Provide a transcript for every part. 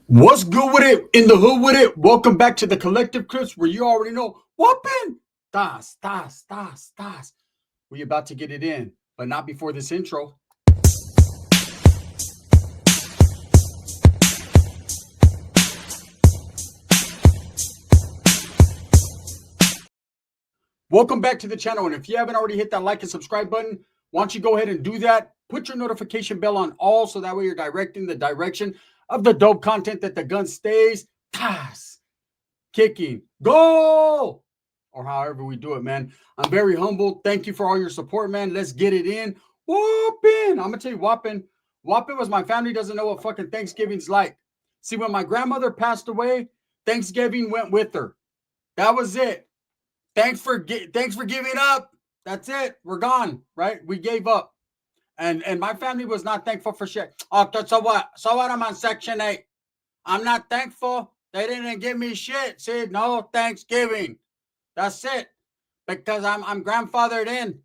What's good with it? In the hood with it? Welcome back to the Collective Clips where you already know whooping. Das, das, das, das. We about to get it in, but not before this intro. Welcome back to the channel. And if you haven't already hit that like and subscribe button, why don't you go ahead and do that? Put your notification bell on all so that way you're directing the direction of the dope content that the gun stays. Tas, kicking, goal, or however we do it, man. I'm very humble. Thank you for all your support, man. Let's get it in. Whooping. I'm gonna tell you, whopping. Whopping was my family doesn't know what fucking Thanksgiving's like. See, when my grandmother passed away, Thanksgiving went with her. That was it. Thanks for giving up. That's it. We're gone, right? We gave up. And my family was not thankful for shit. Oh, so what? So what? I'm on Section 8. I'm not thankful. They didn't give me shit. See, no Thanksgiving. That's it. Because I'm grandfathered in.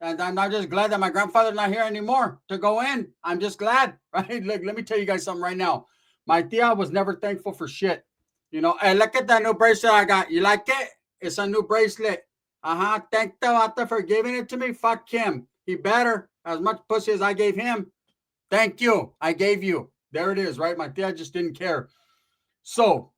And I'm not just glad that my grandfather's not here anymore to go in. I'm just glad, right? Look, let me tell you guys something right now. My tia was never thankful for shit. You know, hey, look at that new bracelet I got. You like it? It's a new bracelet. Thank the Wata for giving it to me. Fuck him. He better. As much pussy as I gave him. Thank you. I gave you. There it is, right? My tia just didn't care. So,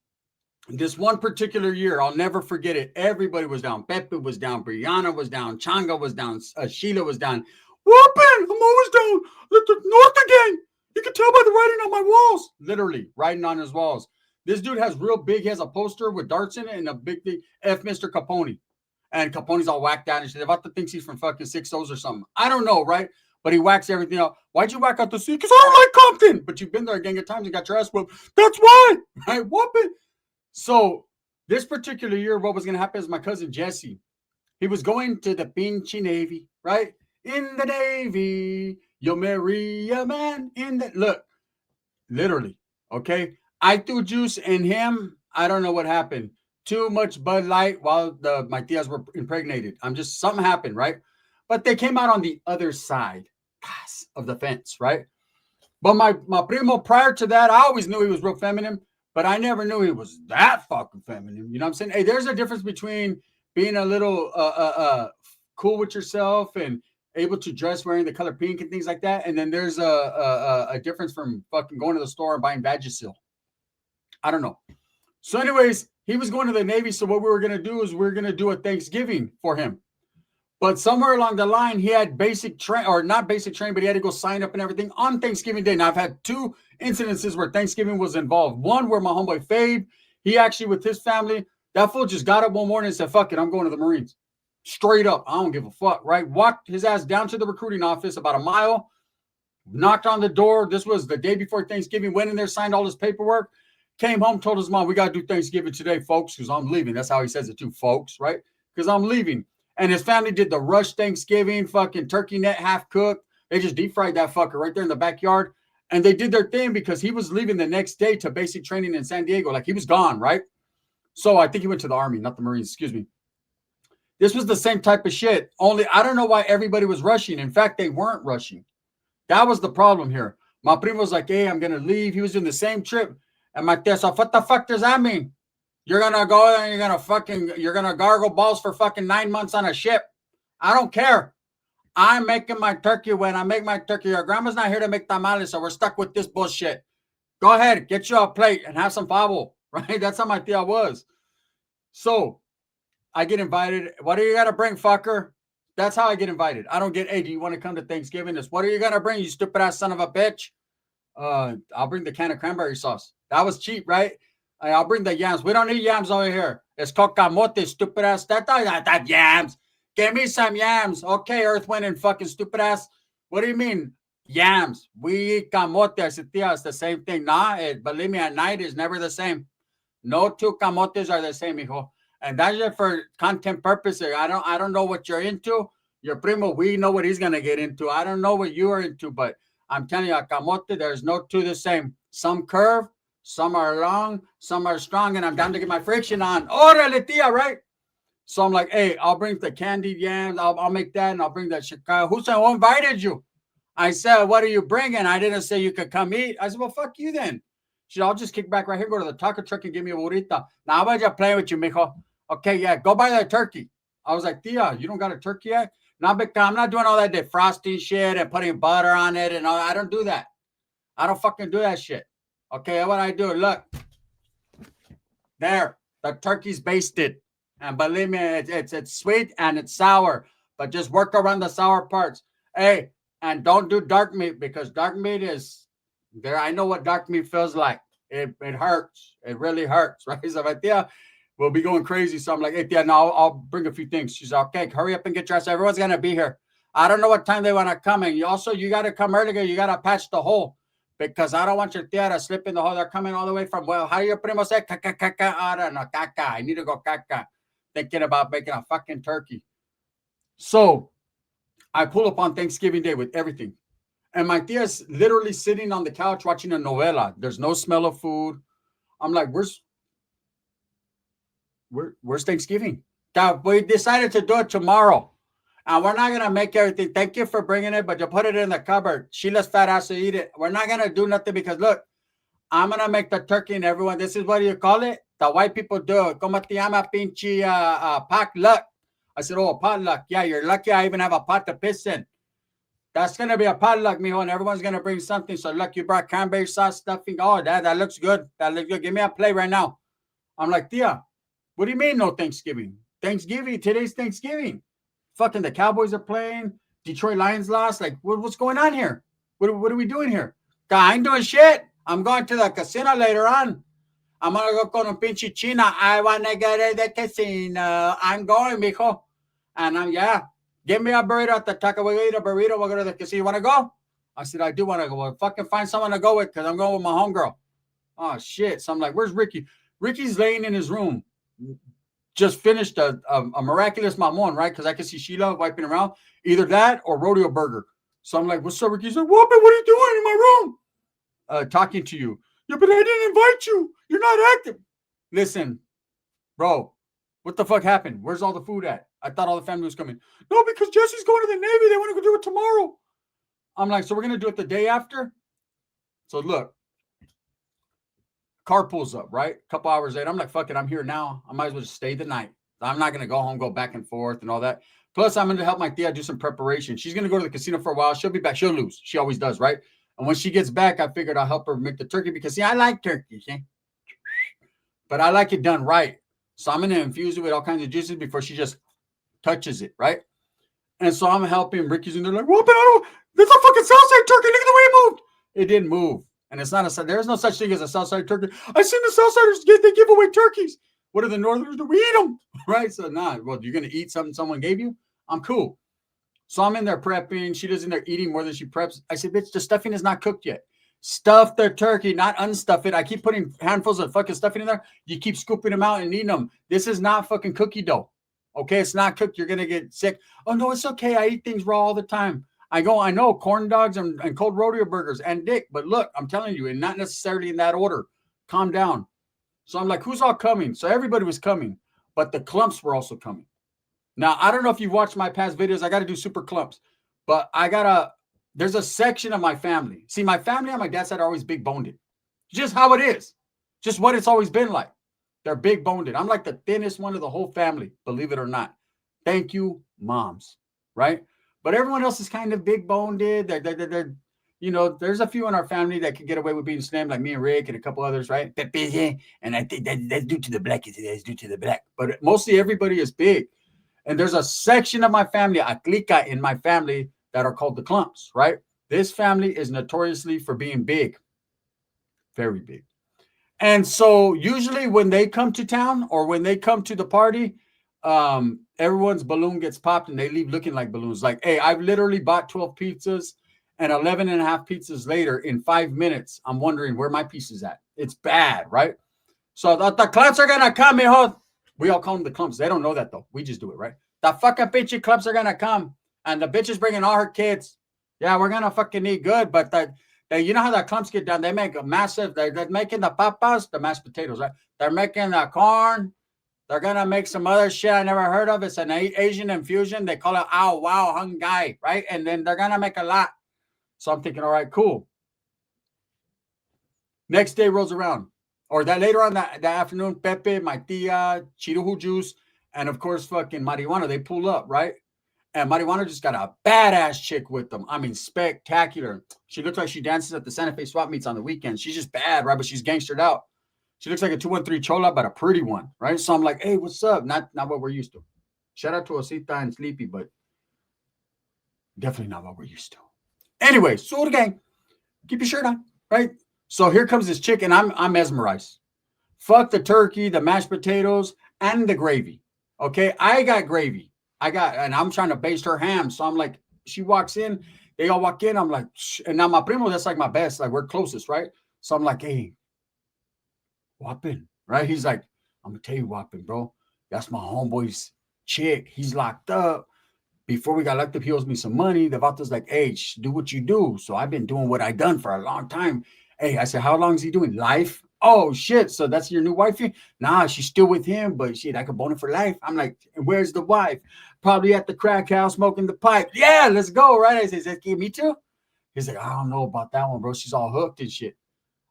this one particular year, I'll never forget it. Everybody was down. Pepe was down. Brianna was down. Changa was down. Sheila was down. Whooping! I'm always down. The North again. You can tell by the writing on my walls. Literally, writing on his walls. This dude has real big. He has a poster with darts in it and a big thing. F. Mr. Capone. And Capone's all whacked out and shit. Devata thinks he's from fucking Six O's or something. I don't know, right? But he whacks everything out. Why'd you whack out the sea? Because I don't like Compton. But you've been there a gang of times and got your ass whooped. That's why. Right? Whoop it. So this particular year, what was going to happen is my cousin Jesse, he was going to the Pinchy Navy, right? In the Navy, you'll marry a man in the look, literally. Okay, I threw juice in him. I don't know what happened. Too much Bud Light while my tias were impregnated. I'm just something happened, right? But they came out on the other side of the fence, right? But my primo, prior to that, I always knew he was real feminine, but I never knew he was that fucking feminine. You know what I'm saying? Hey, there's a difference between being a little cool with yourself and able to dress wearing the color pink and things like that, and then there's a difference from fucking going to the store and buying Vagisil. I don't know. So, anyways, he was going to the Navy, so what we were gonna do is we are gonna do a Thanksgiving for him. But somewhere along the line, he had basic train, or not basic train, but he had to go sign up and everything on Thanksgiving Day. Now, I've had two incidences where Thanksgiving was involved. One where my homeboy Fade, he actually, with his family, that fool just got up one morning and said, fuck it, I'm going to the Marines. Straight up. I don't give a fuck, right? Walked his ass down to the recruiting office about a mile, knocked on the door. This was the day before Thanksgiving, went in there, signed all his paperwork, came home, told his mom, we got to do Thanksgiving today, folks, because I'm leaving. That's how he says it too, folks, right? Because I'm leaving. And his family did the rush Thanksgiving, fucking turkey net half cooked. They just deep fried that fucker right there in the backyard. And they did their thing because he was leaving the next day to basic training in San Diego. Like he was gone, right? So I think he went to the Army, not the Marines, excuse me. This was the same type of shit. Only I don't know why everybody was rushing. In fact, they weren't rushing. That was the problem here. My primo was like, hey, I'm going to leave. He was doing the same trip. And my tia, so what the fuck does that mean? You're gonna go there and you're gonna gargle balls for fucking 9 months on a ship. I don't care. I'm making my turkey when I make my turkey. Your grandma's not here to make tamales, so we're stuck with this bullshit. Go ahead, get you a plate and have some pavo, right? That's how my tia was. So I get invited. What are you gonna bring, fucker? That's how I get invited. I don't get, hey, do you want to come to Thanksgiving? It's what are you gonna bring, you stupid ass son of a bitch? I'll bring the can of cranberry sauce. That was cheap, right? I'll bring the yams. We don't eat yams over here. It's cocamote, stupid ass. That yams. Give me some yams. Okay, Earth, Wind, and fucking stupid ass. What do you mean? Yams. We eat camote. I said, tia, it's the same thing. Nah, believe me, at night is never the same. No two camotes are the same, hijo. And that's just for content purposes. I don't know what you're into. Your primo, we know what he's gonna get into. I don't know what you are into, but I'm telling you, a camote, there's no two the same. Some curve, some are long, some are strong, and I'm down to get my friction on. Orale, tia, right? So I'm like, hey, I'll bring the candied yams. I'll make that, and I'll bring that Chicago. Who invited you? I said, what are you bringing? I didn't say you could come eat. I said, well, fuck you then. She'll, I'll just kick back right here, go to the taco truck and give me a burrito. Now, I'm just playing with you, mijo. Okay, yeah, go buy that turkey. I was like, Tia, you don't got a turkey yet? No, because I'm not doing all that defrosting shit and putting butter on it and all. I don't do that. I don't fucking do that shit. Okay, what I do, look. There, the turkey's basted. And believe me, it's sweet and it's sour. But just work around the sour parts. Hey, and don't do dark meat because dark meat is there. I know what dark meat feels like. It hurts. It really hurts, right? So, my tia will be going crazy. So I'm like, hey, tia, no, I'll bring a few things. She's like, okay, hurry up and get dressed. Everyone's going to be here. I don't know what time they want to come. And you got to come earlier. You got to patch the hole because I don't want your tia to slip in the hole. They're coming all the way from, well, how do you primo say? Caca. I don't know. Caca. I need to go caca. Thinking about making a fucking turkey. So I pull up on Thanksgiving Day with everything. And my tia's literally sitting on the couch watching a novela. There's no smell of food. I'm like, where's Thanksgiving? God, we decided to do it tomorrow. And we're not going to make everything. Thank you for bringing it, but you put it in the cupboard. Sheila's fat ass to eat it. We're not going to do nothing because, look, I'm going to make the turkey and everyone. This is what you call it? The white people do it. Como te llama, pinche potluck? I said, oh, potluck. Yeah, you're lucky I even have a pot to piss in. That's going to be a potluck, mijo, and everyone's going to bring something. So, look, you brought cranberry sauce stuffing. Oh, that looks good. That looks good. Give me a plate right now. I'm like, tia, what do you mean no Thanksgiving? Today's Thanksgiving. Fucking the Cowboys are playing. Detroit Lions lost. Like, what's going on here? What are we doing here? I ain't doing shit. I'm going to the casino later on. I'm going to go con un pinche China. I want to get at the casino. I'm going, mijo. And yeah, give me a burrito at the taco. We'll eat a burrito. We'll go to the casino. You want to go? I said, I do want to go. Well, fucking find someone to go with because I'm going with my homegirl. Oh, shit. So I'm like, where's Ricky? Ricky's laying in his room. Just finished a miraculous mamon, right? Because I can see Sheila wiping around. Either that or rodeo burger. So I'm like, what's up, Ricky? He's like, Whoopin, what are you doing in my room? Talking to you. Yeah, but I didn't invite you. You're not active. Listen, bro, what the fuck happened? Where's all the food at? I thought all the family was coming. No, because Jesse's going to the Navy. They want to go do it tomorrow. I'm like, so we're going to do it the day after? So look, car pulls up, right? A couple hours later. I'm like, fuck it. I'm here now. I might as well just stay the night. I'm not going to go home, go back and forth and all that. Plus, I'm going to help my tia do some preparation. She's going to go to the casino for a while. She'll be back. She'll lose. She always does, right? And when she gets back, I figured I'll help her make the turkey because, see, I like turkey, see? But I like it done right. So I'm going to infuse it with all kinds of juices before she just touches it, right? And so I'm helping. Ricky's in there like, well, but I don't, there's a fucking Southside turkey. Look at the way it moved. It didn't move. And it's not there's no such thing as a Southside turkey. I seen the Southsiders, they give away turkeys. What do the Northerners do? We eat them, right? So, well, you're going to eat something someone gave you? I'm cool. So I'm in there prepping. She does in there eating more than she preps. I said, bitch, the stuffing is not cooked yet. Stuff the turkey, not unstuff it. I keep putting handfuls of fucking stuffing in there. You keep scooping them out and eating them. This is not fucking cookie dough. Okay, it's not cooked. You're going to get sick. Oh, no, it's okay. I eat things raw all the time. I know, corn dogs and cold rodeo burgers and dick. But look, I'm telling you, and not necessarily in that order. Calm down. So I'm like, who's all coming? So everybody was coming, but the Clumps were also coming. Now, I don't know if you've watched my past videos. I got to do super Clumps, but there's a section of my family. See, my family on my dad's side are always big boned. Just how it is. Just what it's always been like. They're big boned. I'm like the thinnest one of the whole family, believe it or not. Thank you, moms, right? But everyone else is kind of big boned. They're there's a few in our family that could get away with being slim, like me and Rick and a couple others, right? And I think that's due to the black. It's due to the black. But mostly everybody is big. And there's a section of my family, a clica in my family, that are called the Clumps, right? This family is notoriously for being big. Very big. And so usually when they come to town or when they come to the party, everyone's balloon gets popped and they leave looking like balloons. Like, hey, I've literally bought 12 pizzas and 11 and a half pizzas later in 5 minutes. I'm wondering where my piece is at. It's bad, right? So the Clumps are going to come, mijo. We all call them the Clumps. They don't know that, though. We just do it, right? The fucking bitchy Clumps are going to come. And the bitch is bringing all her kids. Yeah, we're going to fucking eat good. But you know how the Clumps get done? They make a massive, they're making the papas, the mashed potatoes, right? They're making the corn. They're going to make some other shit I never heard of. It's an Asian infusion. They call it ow, wow, hung guy, right? And then they're going to make a lot. So I'm thinking, all right, cool. Next day rolls around. Or that later on that afternoon, Pepe, my tia, Chiruju Juice, and of course fucking Marijuana, they pull up, right? And Marijuana just got a badass chick with them. I mean, spectacular. She looks like she dances at the Santa Fe swap meets on the weekends. She's just bad, right? But she's gangstered out. She looks like a 213 chola, but a pretty one, right? So I'm like, hey, what's up? Not what we're used to. Shout out to Osita and Sleepy, but definitely not what we're used to. Anyway, so the gang, keep your shirt on, right? So here comes this chick, and I'm mesmerized. Fuck the turkey, the mashed potatoes, and the gravy. Okay, I got gravy. And I'm trying to baste her ham. So I'm like, she walks in, they all walk in. I'm like, shh. And now my primo, that's like my best. Like we're closest, right? So I'm like, hey, Wappin, right? He's like, I'm gonna tell you, Wappin, bro. That's my homeboy's chick. He's locked up. Before we got locked up, he owes me some money. The Vato's like, hey, do what you do. So I've been doing what I done for a long time. Hey, I said, how long is he doing? Life? Oh, shit. So that's your new wifey? Nah, she's still with him, but shit, I could bone her for life. I'm like, where's the wife? Probably at the crack house smoking the pipe. Yeah, let's go, right? I said, me too? He's like, I don't know about that one, bro. She's all hooked and shit.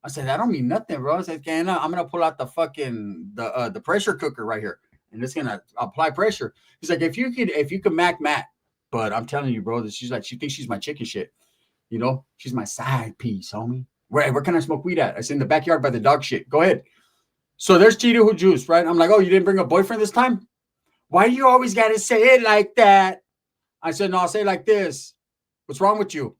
I said, that don't mean nothing, bro. I said, okay, no, I'm going to pull out the fucking, the pressure cooker right here. And it's going to apply pressure. He's like, if you could Mac, but I'm telling you, bro, that she's like, she thinks she's my chicken shit. You know, she's my side piece, homie. Where can I smoke weed at? I said, in the backyard by the dog shit. Go ahead. So there's Chiruju Juice, right? I'm like, oh, you didn't bring a boyfriend this time? Why do you always got to say it like that? I said, no, I'll say it like this. What's wrong with you?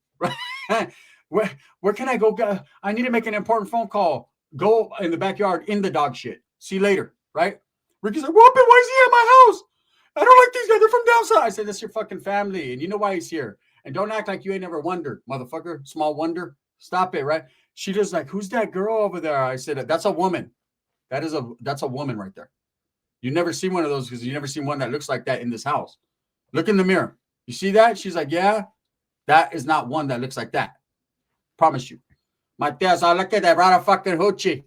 Where can I go? I need to make an important phone call. Go in the backyard in the dog shit. See you later, right? Ricky's like, Whoopin, why is he at my house? I don't like these guys. They're from down south. I said, that's your fucking family. And you know why he's here. And don't act like you ain't never wondered, motherfucker. Small wonder. Stop it, right? She just like, who's that girl over there? I said, that's a woman. That's a woman right there. You never see one of those because you never seen one that looks like that in this house. Look in the mirror. You see that? She's like, yeah, that is not one that looks like that. Promise you. My tia's all, look at that rara fucking hoochie.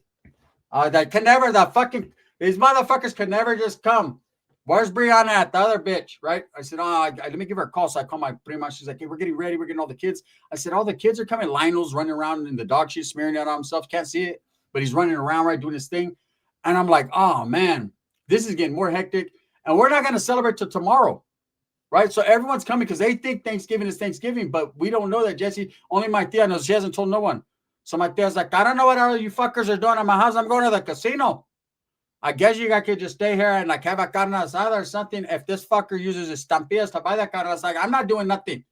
That can never, these motherfuckers can never just come. Where's Brianna at? The other bitch, right? I said, let me give her a call. So I call my prima. She's like, hey, we're getting ready. We're getting all the kids. I said, all the kids are coming. Lionel's running around in the dog shit, smearing it on himself. Can't see it, but he's running around, right, doing his thing. And I'm like, oh, man, this is getting more hectic. And we're not going to celebrate till tomorrow, right? So everyone's coming because they think Thanksgiving is Thanksgiving, but we don't know that, Jesse. Only my tia knows. She hasn't told no one. So my tia's like, I don't know what all you fuckers are doing at my house. I'm going to the casino. I guess you guys could just stay here and like have a carne asada or something. If this fucker uses his stampillas to buy that carne asada, I'm not doing nothing.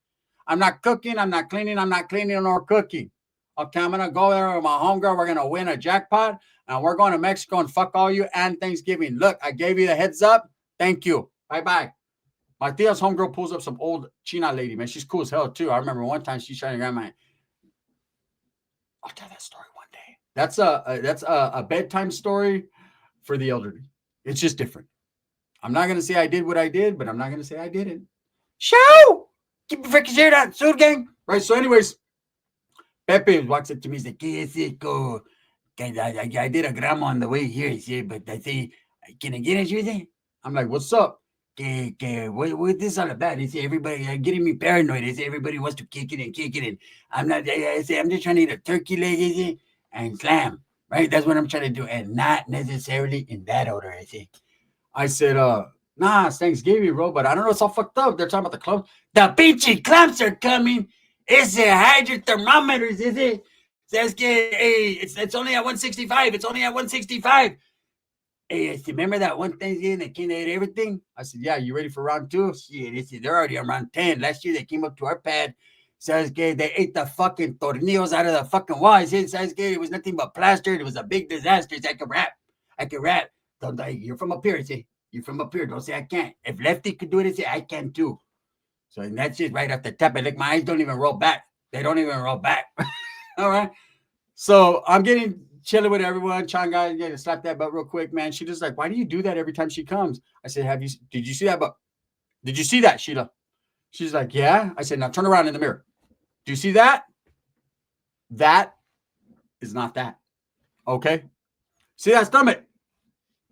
I'm not cooking. I'm not cleaning or cooking. Okay, I'm going to go there with my homegirl. We're going to win a jackpot and we're going to Mexico and fuck all you and Thanksgiving. Look, I gave you the heads up. Thank you. Bye-bye. My tia's homegirl pulls up some old China lady, man. She's cool as hell, too. I remember one time she's trying to grab my... I'll tell that story one day. That's a bedtime story for the elderly. It's just different. I'm not going to say I did what I did, but I'm not going to say I didn't. Show! Keep your freaking shirt on, suit gang. Right, so anyways, Pepe walks up to me. He's like, I did a grandma on the way here, he said, but I say, can I get it with it? I'm like, what's up? What this all about? He said, everybody getting me paranoid. He said, everybody wants to kick it. And I'm not, I say, I'm just trying to eat a turkey leg, he said, and slam. Right? That's what I'm trying to do. And not necessarily in that order, I think. I said, nah, it's Thanksgiving, bro, but I don't know. It's all fucked up. They're talking about the clumps. The pinchy clumps are coming. It's a hydro thermometers, is it? Says, hey, it's only at 165. It's only at 165. Hey, I said, remember that one Thanksgiving that came ate everything? I said, yeah, you ready for round two? Shit, they said, they're already on round 10. Last year, they came up to our pad. Says, they ate the fucking tornillos out of the fucking wall. I said, it was nothing but plaster. It was a big disaster. I could rap. Don't die. You're from up here. I say, you're from up here. Don't say I can't. If Lefty could do it, I say, I can too. So and that's it right off the top. Like my eyes don't even roll back. They don't even roll back. All right. So I'm getting chilling with everyone. Changa, yeah, slap that butt real quick, man. She just like, why do you do that every time she comes? I said, did you see that butt? Did you see that, Sheila? She's like, yeah. I said, now turn around in the mirror. Do you see that? That is not that. Okay. See that stomach?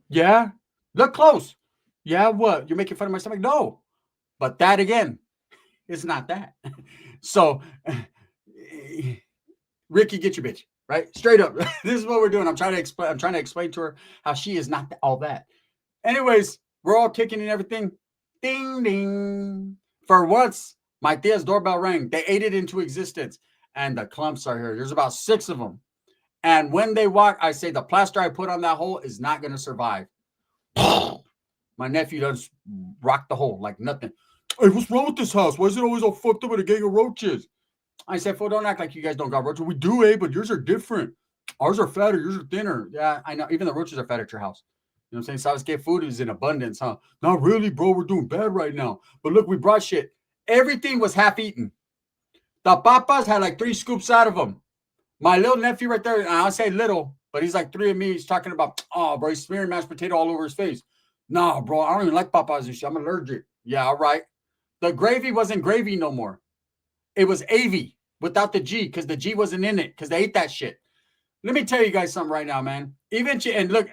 Yeah. Look close. Yeah, what? You're making fun of my stomach? No. But that again is not that. So, Ricky, get your bitch. right? Straight up. This is what we're doing. I'm trying to explain to her how she is not all that. Anyways, we're all kicking and everything. Ding ding. For once, my tia's doorbell rang. They ate it into existence. And the clumps are here. There's about 6 of them. And when they walk, I say the plaster I put on that hole is not going to survive. My nephew does rock the hole like nothing. Hey, what's wrong with this house? Why is it always all fucked up with a gang of roaches? I said, fool, don't act like you guys don't got roaches. We do, but yours are different. Ours are fatter, yours are thinner. Yeah, I know. Even the roaches are fat at your house. You know what I'm saying? South Gate food is in abundance, huh? Not really, bro. We're doing bad right now. But look, we brought shit. Everything was half eaten. The papas had like 3 scoops out of them. My little nephew right there, and I'll say little, but he's like 3 of me. He's talking about, oh, bro, he's smearing mashed potato all over his face. No, bro, I don't even like papas and shit. I'm allergic. Yeah, all right. The gravy wasn't gravy no more. It was AV without the G because the G wasn't in it because they ate that shit. Let me tell you guys something right now, man. And look,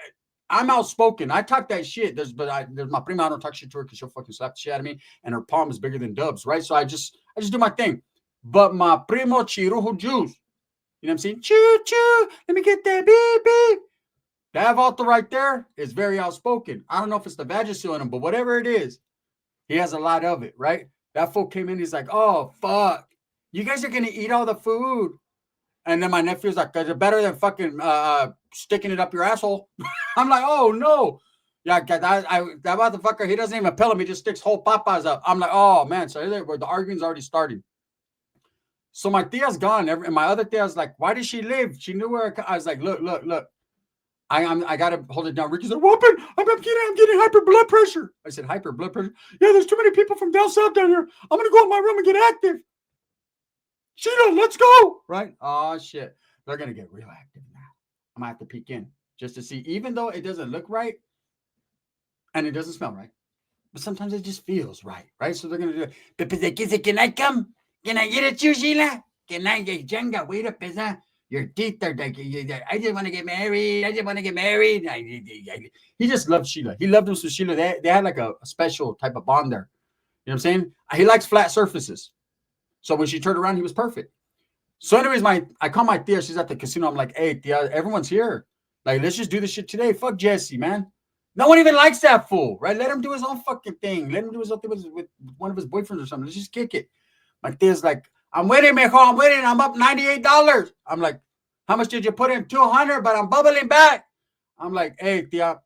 I'm outspoken. I talk that shit. There's my prima. I don't talk shit to her because she'll fucking slap the shit out of me, and her palm is bigger than Dub's, right? So I just do my thing. But my primo Chirujo Jews, you know what I'm saying? Choo choo. Let me get that beep beep. That Volta right there is very outspoken. I don't know if it's the Vagisil in him, but whatever it is, he has a lot of it, right? That fool came in. He's like, oh fuck, you guys are gonna eat all the food. And then my nephew's like, "It's better than fucking sticking it up your asshole." I'm like, "Oh no, yeah, that motherfucker. He doesn't even peel him. He just sticks whole papas up." I'm like, "Oh man," so the argument's already starting. So my tia's gone, and my other tia's like, "Why did she leave? She knew where." I was like, "Look. I gotta hold it down." Ricky's like, "What? I'm getting hyper blood pressure." I said, "Hyper blood pressure? Yeah, there's too many people from down south down here. I'm gonna go in my room and get active." Sheila, let's go. Right? Oh, shit. They're going to get real active now. I'm going to have to peek in just to see, even though it doesn't look right and it doesn't smell right, but sometimes it just feels right, right? So they're going to do it. Can I come? Can I get it, you, Sheila? Can I get Jenga? Wait up, your teeth are like, I just want to get married. He just loved Sheila. He loved him so Sheila. They had like a special type of bond there. You know what I'm saying? He likes flat surfaces. So when she turned around, he was perfect. So anyways, I call my tia. She's at the casino. I'm like, hey, tia, everyone's here. Like, let's just do this shit today. Fuck Jesse, man. No one even likes that fool, right? Let him do his own fucking thing. Let him do his own thing with one of his boyfriends or something. Let's just kick it. My tia's like, I'm waiting, mijo. I'm waiting. I'm up $98. I'm like, how much did you put in? 200, but I'm bubbling back. I'm like, hey, tia,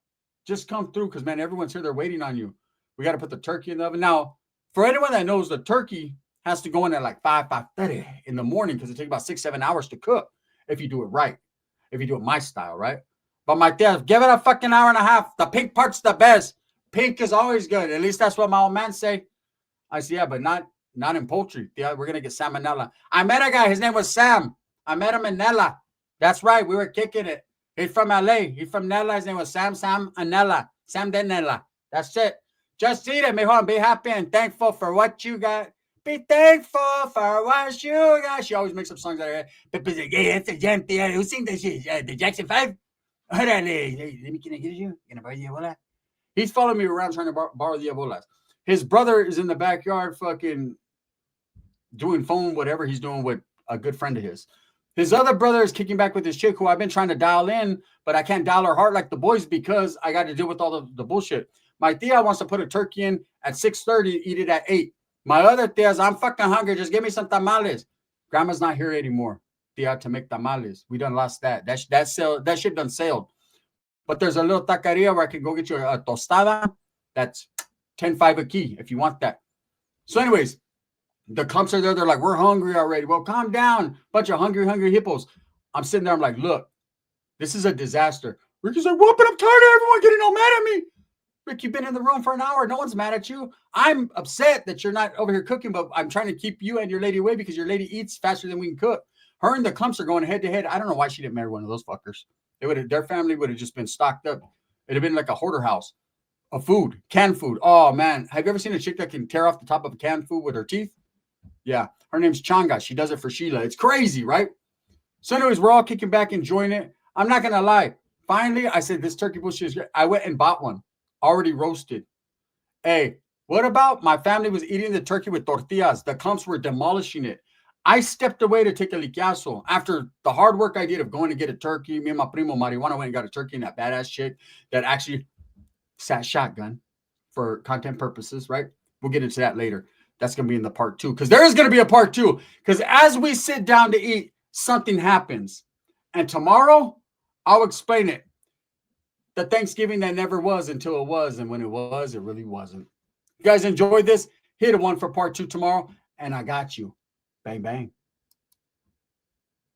just come through because, man, everyone's here. They're waiting on you. We got to put the turkey in the oven. Now, for anyone that knows, the turkey has to go in at like 5:30 in the morning because it takes about 6-7 hours to cook if you do it right. If you do it my style, right? But my dad, give it a fucking hour and a half. The pink part's the best. Pink is always good. At least that's what my old man say. I say, yeah, but not in poultry. Yeah, we're gonna get salmonella. I met a guy. His name was Sam. I met him in Nella. That's right. We were kicking it. He's from LA. He's from Nella. His name was Sam Anella. Sam de Nella. That's it. Just eat it, mijo, and be happy and thankful for what you got. Be thankful for what you got. She always makes up songs like that. Hey, that's a jam. Who sing that shit? The Jackson 5? Órale. Let me, can I get you? Can I borrow the Ebola? He's following me around trying to borrow the Ebolas. His brother is in the backyard fucking doing phone, whatever he's doing with a good friend of his. His other brother is kicking back with his chick who I've been trying to dial in, but I can't dial her heart like the boys because I got to deal with all the bullshit. My tia wants to put a turkey in at 6:30, eat it at 8. My other tia's, I'm fucking hungry. Just give me some tamales. Grandma's not here anymore, tia, to make tamales. We done lost that. That shit done sailed. But there's a little taqueria where I can go get you a tostada. That's $10.5 a key if you want that. So anyways, the clumps are there. They're like, we're hungry already. Well, calm down. Bunch of hungry hippos. I'm sitting there. I'm like, look, this is a disaster. Ricky's like, what? But I'm tired of everyone getting all mad at me. Rick, you've been in the room for an hour. No one's mad at you. I'm upset that you're not over here cooking, but I'm trying to keep you and your lady away because your lady eats faster than we can cook. Her and the clumps are going head to head. I don't know why she didn't marry one of those fuckers. Their family would have just been stocked up. It'd have been like a hoarder house of food, canned food. Oh, man. Have you ever seen a chick that can tear off the top of a canned food with her teeth? Yeah. Her name's Changa. She does it for Sheila. It's crazy, right? So anyways, we're all kicking back, enjoying it. I'm not going to lie. Finally, I said, this turkey bullshit is great. I went and bought one. Already roasted. Hey, what about my family was eating the turkey with tortillas? The clumps were demolishing it. I stepped away to take a liquiazo after the hard work I did of going to get a turkey. Me and my primo Marijuana went and got a turkey and that badass chick that actually sat shotgun for content purposes, right? We'll get into that later. That's going to be in the part 2 because there is going to be a part 2 because as we sit down to eat, something happens. And tomorrow, I'll explain it. The Thanksgiving that never was until it was. And when it was, it really wasn't. You guys enjoyed this? Hit a 1 for part 2 tomorrow. And I got you. Bang, bang.